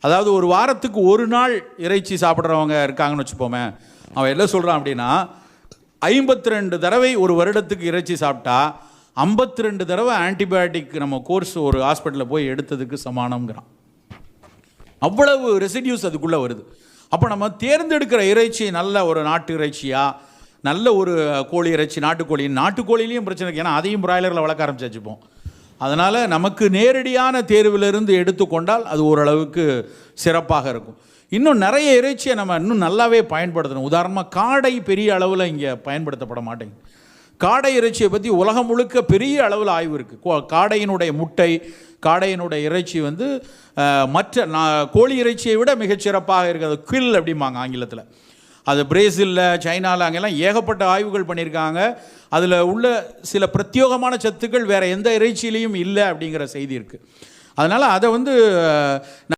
அதாவது ஒரு வாரத்துக்கு ஒரு நாள் இறைச்சி சாப்பிட்றவங்க இருக்காங்கன்னு வச்சுப்போமே, அவன் என்ன சொல்கிறான் அப்படின்னா 52 தடவை ஒரு வருடத்துக்கு இறைச்சி சாப்பிட்டா 52 தடவை ஆன்டிபயோட்டிக் நம்ம கோர்ஸ் ஒரு ஹாஸ்பிட்டலில் போய் எடுத்ததுக்கு சமானம்ங்கிறான். அவ்வளவு ரெசிடியூஸ் அதுக்குள்ளே வருது. அப்போ நம்ம தேர்ந்தெடுக்கிற இறைச்சி நல்ல ஒரு நாட்டு இறைச்சியா, நல்ல ஒரு கோழி இறைச்சி, நாட்டுக்கோழிலையும் பிரச்சனை இருக்குது. ஏன்னா அதையும் பிராய்லரில் வளர்க்க ஆரம்பிச்சு வச்சுப்போம். அதனால் நமக்கு நேரடியான தேர்விலிருந்து எடுத்துக்கொண்டால் அது ஓரளவுக்கு சிறப்பாக இருக்கும். இன்னும் நிறைய இறைச்சியை நம்ம இன்னும் நல்லாவே பயன்படுத்தணும். உதாரணமாக காடை பெரிய அளவில் இங்கே பயன்படுத்தப்பட மாட்டேங்குது. காடை இறைச்சியை பற்றி உலகம் முழுக்க பெரிய அளவில் ஆய்வு இருக்குது. காடையினுடைய முட்டை, காடையினுடைய இறைச்சி வந்து மற்ற கோழி இறைச்சியை விட மிகச்சிறப்பாக இருக்கிறது. கில் அப்படிம்பாங்க ஆங்கிலத்தில். அது பிரேசிலில், சைனாவில் அங்கெல்லாம் ஏகப்பட்ட ஆய்வுகள் பண்ணியிருக்காங்க. அதில் உள்ள சில பிரத்யேகமான சத்துக்கள் வேறு எந்த இறைச்சியிலையும் இல்லை அப்படிங்கிற செய்தி இருக்குது. அதனால் அதை வந்து